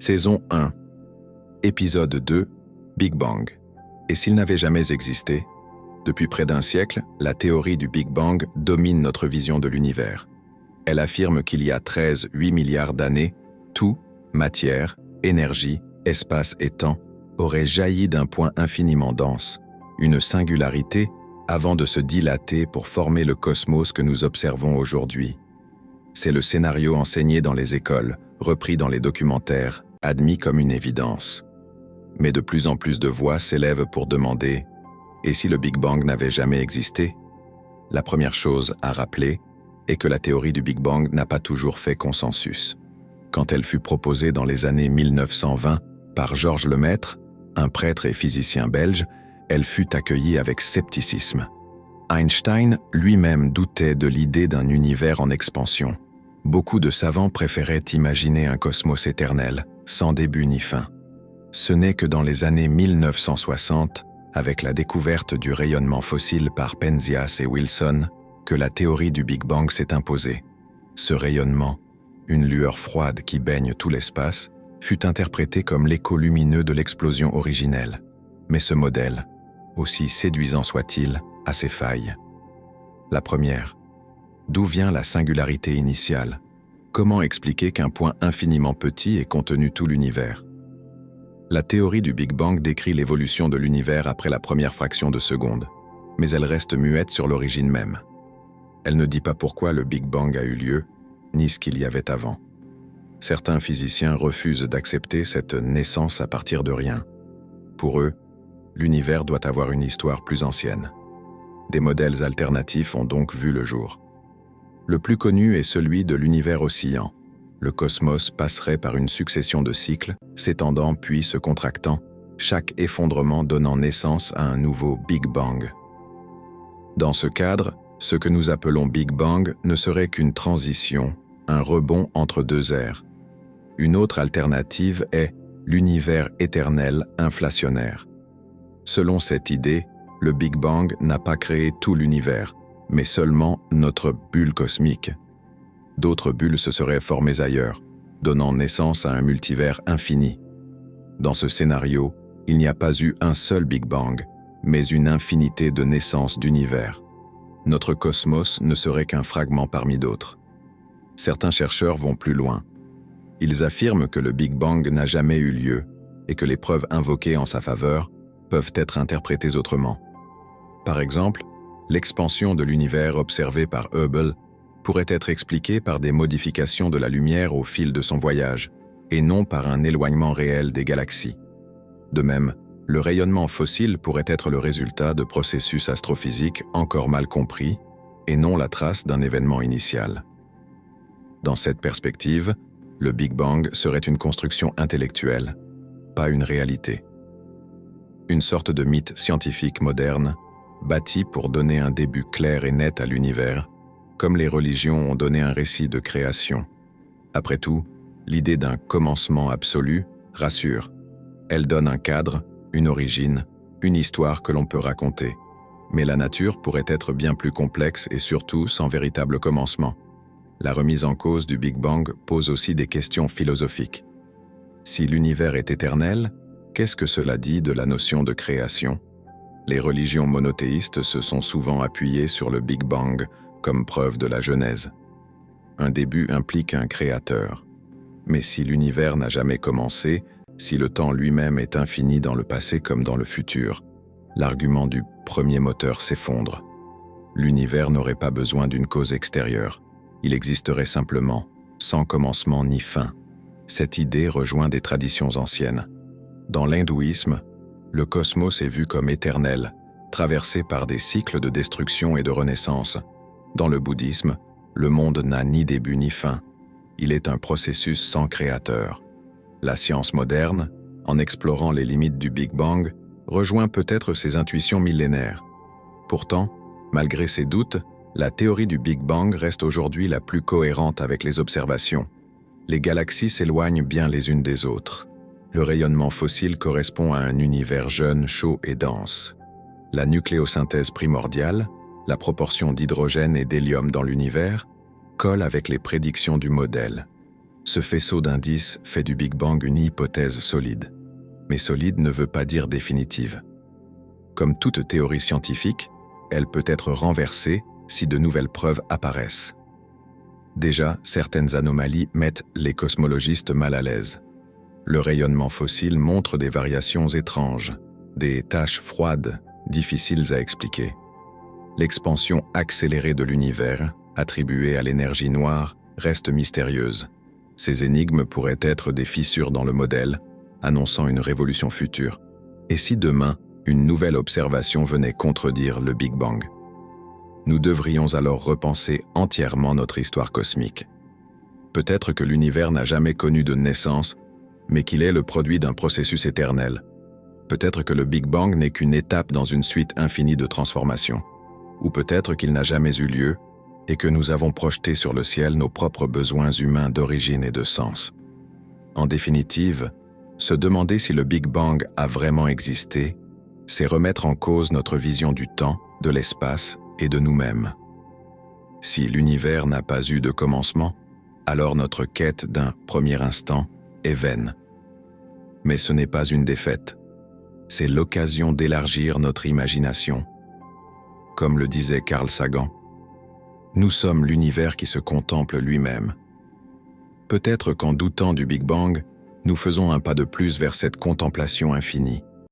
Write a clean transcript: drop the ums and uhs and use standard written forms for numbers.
Saison 1, épisode 2, Big Bang. Et s'il n'avait jamais existé? Depuis près d'un siècle, la théorie du Big Bang domine notre vision de l'univers. Elle affirme qu'il y a 13,8 milliards d'années, tout, matière, énergie, espace et temps, aurait jailli d'un point infiniment dense, une singularité, avant de se dilater pour former le cosmos que nous observons aujourd'hui. C'est le scénario enseigné dans les écoles, repris dans les documentaires, admis comme une évidence. Mais de plus en plus de voix s'élèvent pour demander « Et si le Big Bang n'avait jamais existé ?» La première chose à rappeler est que la théorie du Big Bang n'a pas toujours fait consensus. Quand elle fut proposée dans les années 1920 par Georges Lemaître, un prêtre et physicien belge, elle fut accueillie avec scepticisme. Einstein lui-même doutait de l'idée d'un univers en expansion. Beaucoup de savants préféraient imaginer un cosmos éternel, sans début ni fin. Ce n'est que dans les années 1960, avec la découverte du rayonnement fossile par Penzias et Wilson, que la théorie du Big Bang s'est imposée. Ce rayonnement, une lueur froide qui baigne tout l'espace, fut interprété comme l'écho lumineux de l'explosion originelle. Mais ce modèle, aussi séduisant soit-il, a ses failles. La première, d'où vient la singularité initiale? Comment expliquer qu'un point infiniment petit ait contenu tout l'univers? La théorie du Big Bang décrit l'évolution de l'univers après la première fraction de seconde, mais elle reste muette sur l'origine même. Elle ne dit pas pourquoi le Big Bang a eu lieu, ni ce qu'il y avait avant. Certains physiciens refusent d'accepter cette naissance à partir de rien. Pour eux, l'univers doit avoir une histoire plus ancienne. Des modèles alternatifs ont donc vu le jour. Le plus connu est celui de l'univers oscillant. Le cosmos passerait par une succession de cycles, s'étendant puis se contractant, chaque effondrement donnant naissance à un nouveau Big Bang. Dans ce cadre, ce que nous appelons Big Bang ne serait qu'une transition, un rebond entre deux ères. Une autre alternative est l'univers éternel inflationnaire. Selon cette idée, le Big Bang n'a pas créé tout l'univers, mais seulement notre bulle cosmique. D'autres bulles se seraient formées ailleurs, donnant naissance à un multivers infini. Dans ce scénario, il n'y a pas eu un seul Big Bang, mais une infinité de naissances d'univers. Notre cosmos ne serait qu'un fragment parmi d'autres. Certains chercheurs vont plus loin. Ils affirment que le Big Bang n'a jamais eu lieu et que les preuves invoquées en sa faveur peuvent être interprétées autrement. Par exemple, l'expansion de l'univers observée par Hubble pourrait être expliquée par des modifications de la lumière au fil de son voyage, et non par un éloignement réel des galaxies. De même, le rayonnement fossile pourrait être le résultat de processus astrophysiques encore mal compris, et non la trace d'un événement initial. Dans cette perspective, le Big Bang serait une construction intellectuelle, pas une réalité. Une sorte de mythe scientifique moderne, bâti pour donner un début clair et net à l'univers, comme les religions ont donné un récit de création. Après tout, l'idée d'un commencement absolu rassure. Elle donne un cadre, une origine, une histoire que l'on peut raconter. Mais la nature pourrait être bien plus complexe et surtout sans véritable commencement. La remise en cause du Big Bang pose aussi des questions philosophiques. Si l'univers est éternel, qu'est-ce que cela dit de la notion de création? Les religions monothéistes se sont souvent appuyées sur le Big Bang comme preuve de la Genèse. Un début implique un créateur. Mais si l'univers n'a jamais commencé, si le temps lui-même est infini dans le passé comme dans le futur, l'argument du premier moteur s'effondre. L'univers n'aurait pas besoin d'une cause extérieure. Il existerait simplement, sans commencement ni fin. Cette idée rejoint des traditions anciennes. Dans l'hindouisme, le cosmos est vu comme éternel, traversé par des cycles de destruction et de renaissance. Dans le bouddhisme, le monde n'a ni début ni fin. Il est un processus sans créateur. La science moderne, en explorant les limites du Big Bang, rejoint peut-être ses intuitions millénaires. Pourtant, malgré ses doutes, la théorie du Big Bang reste aujourd'hui la plus cohérente avec les observations. Les galaxies s'éloignent bien les unes des autres. Le rayonnement fossile correspond à un univers jeune, chaud et dense. La nucléosynthèse primordiale, la proportion d'hydrogène et d'hélium dans l'univers, colle avec les prédictions du modèle. Ce faisceau d'indices fait du Big Bang une hypothèse solide. Mais solide ne veut pas dire définitive. Comme toute théorie scientifique, elle peut être renversée si de nouvelles preuves apparaissent. Déjà, certaines anomalies mettent les cosmologistes mal à l'aise. Le rayonnement fossile montre des variations étranges, des taches froides, difficiles à expliquer. L'expansion accélérée de l'univers, attribuée à l'énergie noire, reste mystérieuse. Ces énigmes pourraient être des fissures dans le modèle, annonçant une révolution future. Et si demain, une nouvelle observation venait contredire le Big Bang? Nous devrions alors repenser entièrement notre histoire cosmique. Peut-être que l'univers n'a jamais connu de naissance, mais qu'il est le produit d'un processus éternel. Peut-être que le Big Bang n'est qu'une étape dans une suite infinie de transformations. Ou peut-être qu'il n'a jamais eu lieu et que nous avons projeté sur le ciel nos propres besoins humains d'origine et de sens. En définitive, se demander si le Big Bang a vraiment existé, c'est remettre en cause notre vision du temps, de l'espace et de nous-mêmes. Si l'univers n'a pas eu de commencement, alors notre quête d'un premier instant est vaine. Mais ce n'est pas une défaite. C'est l'occasion d'élargir notre imagination. Comme le disait Carl Sagan, nous sommes l'univers qui se contemple lui-même. Peut-être qu'en doutant du Big Bang, nous faisons un pas de plus vers cette contemplation infinie.